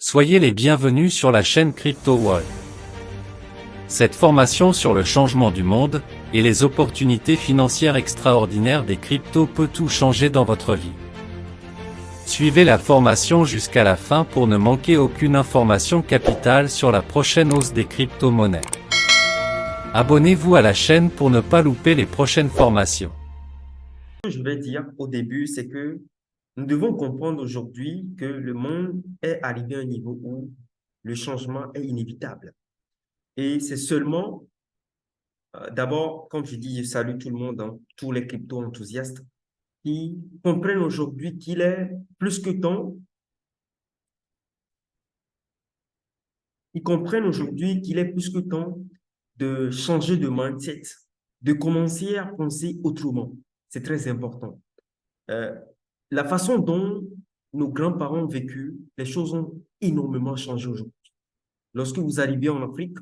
Soyez les bienvenus sur la chaîne Crypto World. Cette formation sur le changement du monde et les opportunités financières extraordinaires des cryptos peut tout changer dans votre vie. Suivez la formation jusqu'à la fin pour ne manquer aucune information capitale sur la prochaine hausse des crypto-monnaies. Abonnez-vous à la chaîne pour ne pas louper les prochaines formations. Ce que je vais dire au début, c'est que nous devons comprendre aujourd'hui que le monde est arrivé à un niveau où le changement est inévitable. Et c'est seulement, d'abord, comme je dis, je salue tout le monde, hein, tous les crypto-enthousiastes, qui comprennent aujourd'hui qu'il est plus que temps, ils comprennent aujourd'hui qu'il est plus que temps de changer de mindset, de commencer à penser autrement. C'est très important. Euh, la façon dont nos grands-parents ont vécu, les choses ont énormément changé aujourd'hui. Lorsque vous arrivez en Afrique,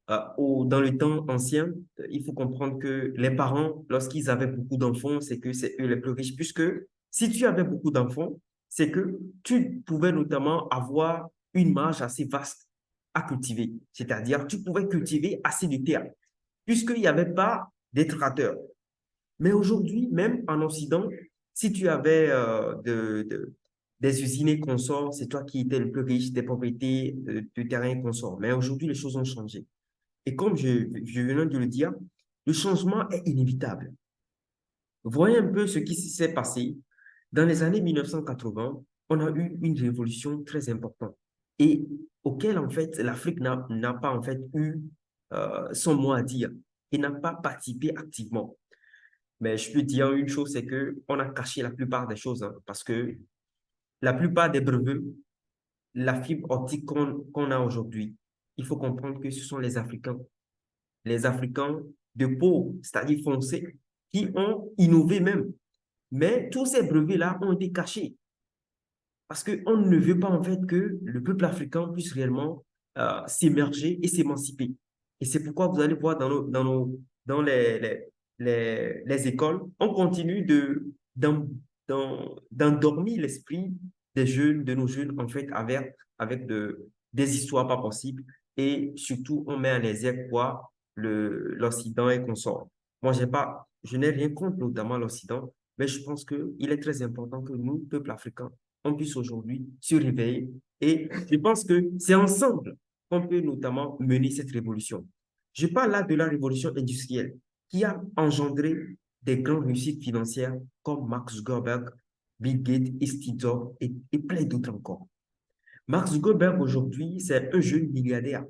dans le temps ancien, il faut comprendre que les parents, lorsqu'ils avaient beaucoup d'enfants, c'est que c'est eux les plus riches, puisque si tu avais beaucoup d'enfants, c'est que tu pouvais notamment avoir une marge assez vaste à cultiver. C'est-à-dire, tu pouvais cultiver assez de terre, puisqu'il n'y avait pas des tracteurs. Mais aujourd'hui, même en Occident, si tu avais des usines et consorts, c'est toi qui étais le plus riche des propriétés de terrain et consorts. Mais aujourd'hui, les choses ont changé. Et comme je venais de le dire, le changement est inévitable. Voyez un peu ce qui s'est passé. Dans les années 1980, on a eu une révolution très importante et auquel, en fait, l'Afrique n'a pas, en fait, eu son mot à dire et n'a pas participé activement. Mais je peux dire une chose, c'est que on a caché la plupart des choses, hein, parce que la plupart des brevets, la fibre optique qu'on a aujourd'hui, il faut comprendre que ce sont les Africains de peau, c'est-à-dire foncés, qui ont innové même. Mais tous ces brevets-là ont été cachés parce qu'on ne veut pas en fait que le peuple africain puisse réellement s'émerger et s'émanciper. Et c'est pourquoi vous allez voir dans les écoles, on continue d'endormir l'esprit des jeunes, de nos jeunes, en fait, avec des histoires pas possibles. Et surtout, on met en exergue quoi, l'Occident et consort. Moi, je n'ai rien contre notamment l'Occident, mais je pense qu'il est très important que nous, peuple africain, on puisse aujourd'hui se réveiller. Et je pense que c'est ensemble qu'on peut notamment mener cette révolution. Je parle là de la révolution industrielle qui a engendré des grandes réussites financières comme Mark Zuckerberg, Bill Gates, et Steve Jobs et plein d'autres encore. Mark Zuckerberg aujourd'hui, c'est un jeune milliardaire.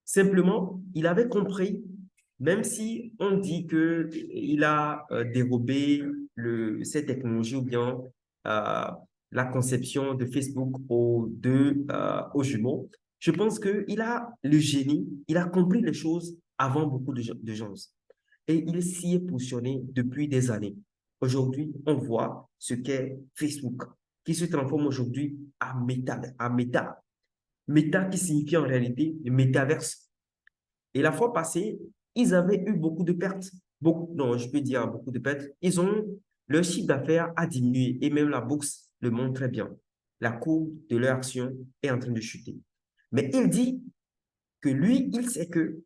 Simplement, il avait compris, même si on dit qu'il a dérobé ces technologies ou bien euh, la conception de Facebook aux jumeaux, je pense qu'il a le génie, il a compris les choses avant beaucoup de gens. Et il s'y est positionné depuis des années. Aujourd'hui, on voit ce qu'est Facebook, qui se transforme aujourd'hui à Meta. Meta qui signifie en réalité le métaverse. Et la fois passée, ils avaient eu beaucoup de pertes. Beaucoup, non, je peux dire beaucoup de pertes. Leur chiffre d'affaires a diminué et même la bourse le montre très bien. La courbe de leur action est en train de chuter. Mais il dit que lui, il sait que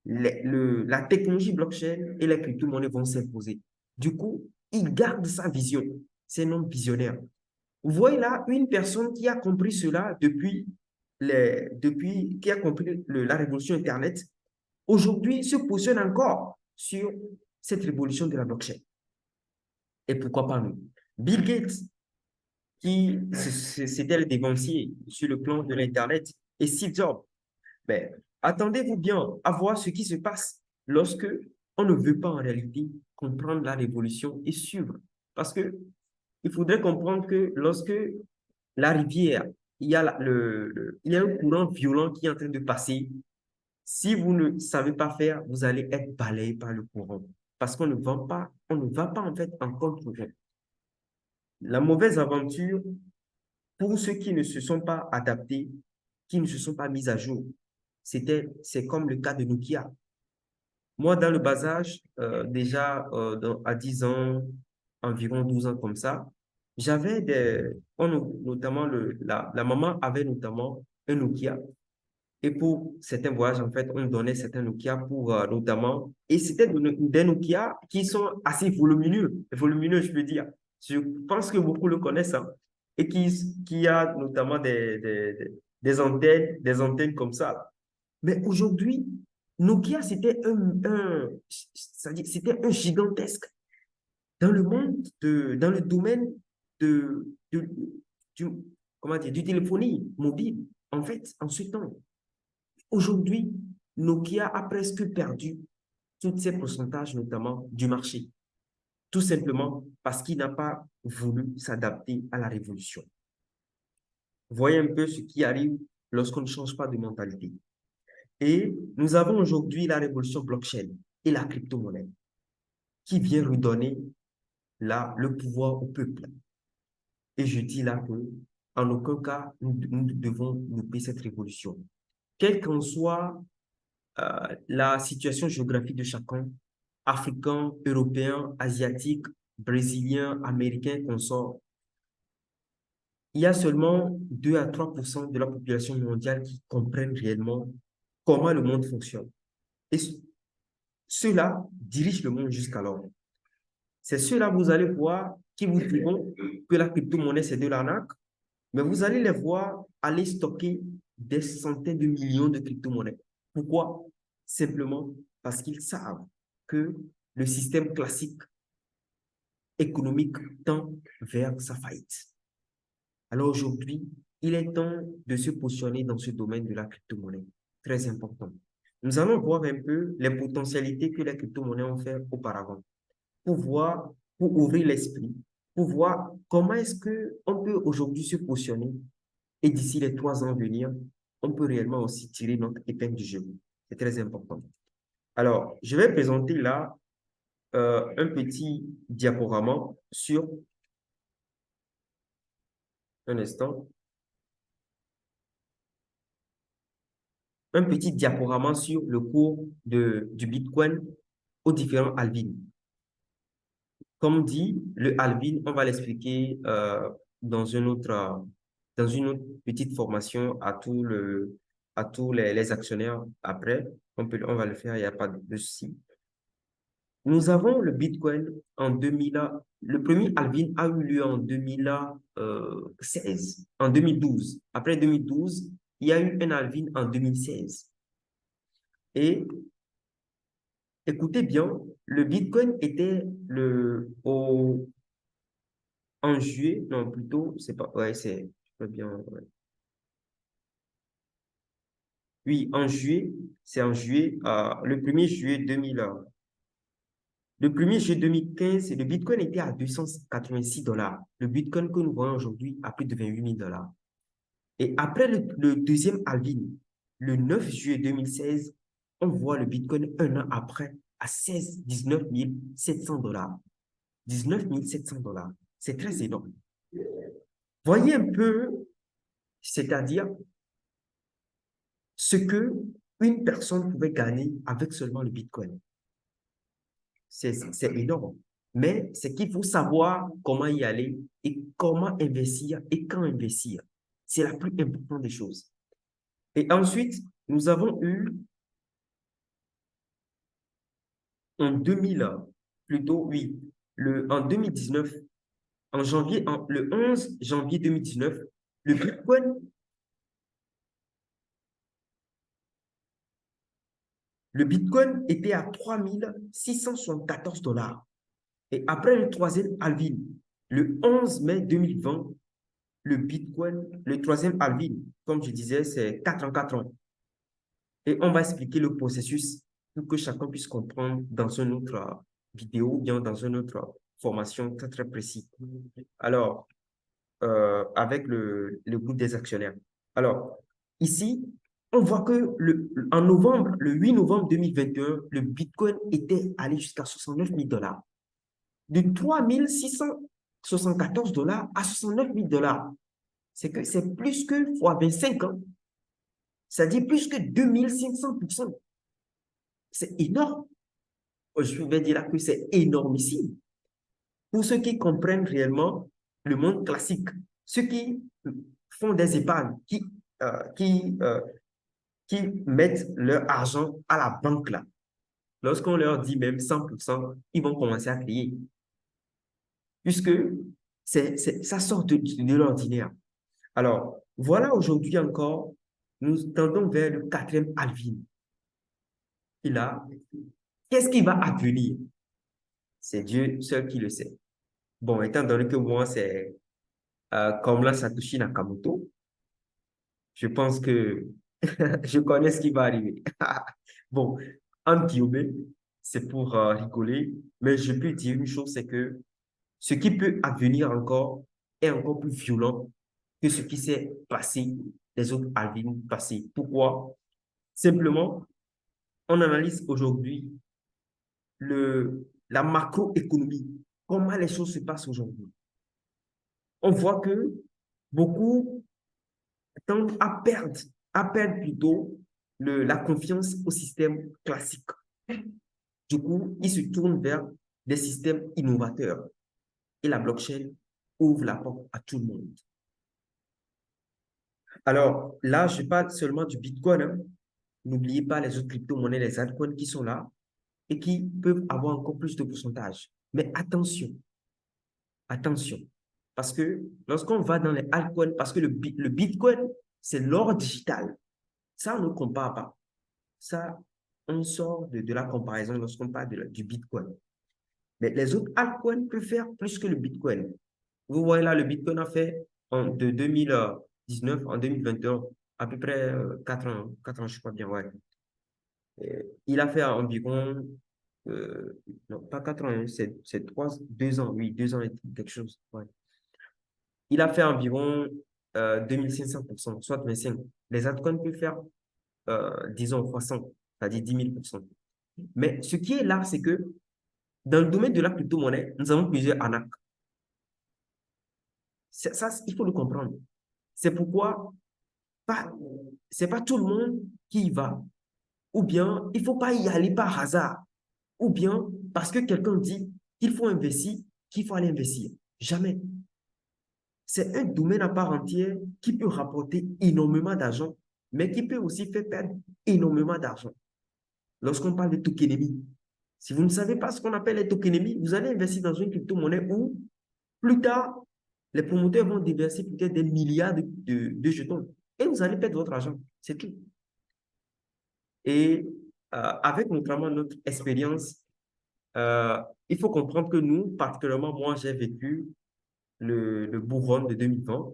la technologie blockchain et les crypto-monnaies vont s'imposer. Du coup, il garde sa vision. C'est un homme visionnaire. Vous voyez là une personne qui a compris cela qui a compris la révolution Internet, aujourd'hui se positionne encore sur cette révolution de la blockchain. Et pourquoi pas nous? Bill Gates, c'était le dévancier sur le plan de l'Internet, et Steve Jobs. Ben, attendez-vous bien à voir ce qui se passe lorsque on ne veut pas en réalité comprendre la révolution et suivre. Parce que il faudrait comprendre que lorsque la rivière, il y a un courant violent qui est en train de passer. Si vous ne savez pas faire, vous allez être balayé par le courant. Parce on ne va pas en fait en contre-courant. La mauvaise aventure, pour ceux qui ne se sont pas adaptés, qui ne se sont pas mis à jour, c'est comme le cas de Nokia. Moi, dans le bas âge, déjà à 10 ans, environ 12 ans comme ça, notamment, la maman avait notamment un Nokia. Et pour certains voyages, en fait, on donnait certains Nokia pour notamment, et c'était des Nokia qui sont assez volumineux, je peux dire. Je pense que beaucoup le connaissent, hein, et qui a notamment des antennes comme ça. Mais aujourd'hui, Nokia, c'est-à-dire, c'était un gigantesque dans le monde, dans le domaine de, du, comment dire, du téléphonie mobile. En fait, en ce temps, aujourd'hui, Nokia a presque perdu tous ses pourcentages, notamment du marché, tout simplement parce qu'il n'a pas voulu s'adapter à la révolution. Voyez un peu ce qui arrive lorsqu'on ne change pas de mentalité. Et nous avons aujourd'hui la révolution blockchain et la crypto-monnaie qui vient redonner le pouvoir au peuple. Et je dis là que, en aucun cas, nous devons louper cette révolution. Quelle qu'en soit la situation géographique de chacun, africain, européen, asiatique, brésilien, américain, consort, il y a seulement 2 à 3% de la population mondiale qui comprennent réellement comment le monde fonctionne. Et ceux-là dirigent le monde jusqu'alors. C'est ceux-là, vous allez voir, qui vous diront que la crypto-monnaie, c'est de l'arnaque, mais vous allez les voir aller stocker des centaines de millions de crypto-monnaies. Pourquoi? Simplement parce qu'ils savent que le système classique économique tend vers sa faillite. Alors aujourd'hui, il est temps de se positionner dans ce domaine de la crypto-monnaie. Très important. Nous allons voir un peu les potentialités que les crypto-monnaies ont fait auparavant pour ouvrir l'esprit, pour voir comment est-ce qu'on peut aujourd'hui se positionner et d'ici les 3 ans à venir, on peut réellement aussi tirer notre épingle du jeu. C'est très important. Alors, je vais présenter là un petit diaporama sur un instant. Un petit diaporama sur le cours du Bitcoin aux différents halvings. Comme dit, le halving, on va l'expliquer dans une autre petite formation à tous les actionnaires après. On va le faire, il n'y a pas de souci. Nous avons le Bitcoin en 2000. Le premier halving a eu lieu en 2016, en 2012. Après 2012, il y a eu un halving en 2016. Et écoutez bien, le Bitcoin était en juillet, non, plutôt, c'est pas, ouais, pas bien, ouais. Oui, c'est en juillet, le 1er juillet 2000, le 1er juillet 2015, le Bitcoin était à 286 $. Le Bitcoin que nous voyons aujourd'hui à plus de 28 000 $. Et après le deuxième halving, le 9 juillet 2016, on voit le Bitcoin un an après à 19 700 $. 19 700 $. C'est très énorme. Voyez un peu, c'est-à-dire ce que une personne pouvait gagner avec seulement le Bitcoin. C'est énorme. Mais c'est qu'il faut savoir comment y aller et comment investir et quand investir. C'est la plus importante des choses. Et ensuite, nous avons eu en 2000, plutôt, oui, en 2019, le 11 janvier 2019, le Bitcoin, était à 3674 $. Et après le troisième halving, le 11 mai 2020, le Bitcoin, le troisième halving, comme je disais, c'est 4 en 4 ans. Et on va expliquer le processus pour que chacun puisse comprendre dans une autre vidéo ou bien dans une autre formation très, très précise. Alors, avec le groupe des actionnaires. Alors, ici, on voit que en novembre, le 8 novembre 2021, le Bitcoin était allé jusqu'à 69 000 $. De 3 674 $ à 69 000 $. C'est que c'est plus que fois 25 ans. C'est-à-dire plus que 2500%. C'est énorme. Je vais dire là que c'est énormissime. Pour ceux qui comprennent réellement, le monde classique, ceux qui font des épargnes, euh, qui, euh, qui mettent leur argent à la banque là, lorsqu'on leur dit même 100%, ils vont commencer à crier, puisque ça sort de l'ordinaire. Alors, voilà aujourd'hui encore, nous tendons vers le quatrième Alvin. Et là, qu'est-ce qui va advenir? C'est Dieu seul qui le sait. Bon, étant donné que moi, c'est comme là, Satoshi Nakamoto, je pense que je connais ce qui va arriver. Bon, en guillemets, c'est pour rigoler, mais je peux dire une chose, c'est que ce qui peut advenir encore est encore plus violent que ce qui s'est passé les autres Alvin passés. Pourquoi? Simplement, on analyse aujourd'hui la macroéconomie, comment les choses se passent aujourd'hui. On voit que beaucoup tendent à perdre plutôt la confiance au système classique. Du coup, ils se tournent vers des systèmes innovateurs et la blockchain ouvre la porte à tout le monde. Alors là, je parle seulement du Bitcoin, hein. N'oubliez pas les autres crypto-monnaies, les altcoins qui sont là et qui peuvent avoir encore plus de pourcentage. Mais attention, attention, parce que lorsqu'on va dans les altcoins, parce que le Bitcoin, c'est l'or digital. Ça, on ne compare pas. Ça, on sort de la comparaison lorsqu'on parle du Bitcoin. Mais les autres altcoins peuvent faire plus que le Bitcoin. Vous voyez là, le Bitcoin a fait de 2019 en 2021 à peu près 4 ans, 4 ans, je crois bien, ouais. Il a fait environ, non, pas 4 ans, hein, c'est 2 ans, oui, 2 ans et quelque chose. Ouais. Il a fait environ 2500%, soit 25. Les altcoins peuvent faire, disons, 300, c'est-à-dire 10 000%. Mais ce qui est là, c'est que dans le domaine de la crypto-monnaie, nous avons plusieurs arnaques. Ça, il faut le comprendre. C'est pourquoi c'est pas tout le monde qui y va. Ou bien, il faut pas y aller par hasard. Ou bien, parce que quelqu'un dit qu'il faut investir, qu'il faut aller investir. Jamais. C'est un domaine à part entière qui peut rapporter énormément d'argent, mais qui peut aussi faire perdre énormément d'argent. Lorsqu'on parle de tokenomics, si vous ne savez pas ce qu'on appelle les tokenomics, vous allez investir dans une crypto-monnaie où, plus tard, les promoteurs vont déverser peut-être des milliards de jetons et vous allez perdre votre argent. C'est tout. Et avec notamment notre expérience, il faut comprendre que nous, particulièrement moi, j'ai vécu le bull run de 2020,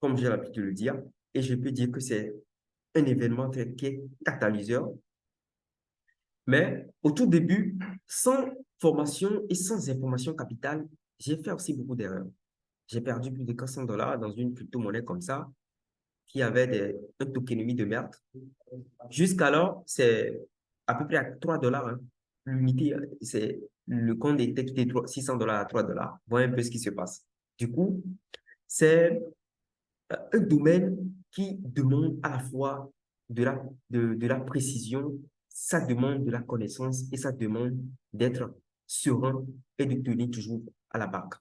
comme j'ai l'habitude de le dire, et je peux dire que c'est un événement qui est catalyseur. Mais au tout début, sans formation et sans information capitale, j'ai fait aussi beaucoup d'erreurs. J'ai perdu plus de 400 dollars dans une crypto-monnaie comme ça, qui avait un tokenomie de merde. Jusqu'alors, c'est à peu près à 3 dollars. Hein. L'unité, c'est le compte était quitté 600 dollars à 3 dollars. Voilà un peu ce qui se passe. Du coup, c'est un domaine qui demande à la fois de la précision, ça demande de la connaissance et ça demande d'être serein et de tenir toujours à la barque.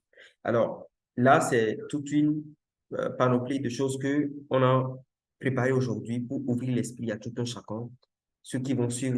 Alors là, c'est toute une panoplie de choses que on a préparées aujourd'hui pour ouvrir l'esprit à tout un chacun, ceux qui vont suivre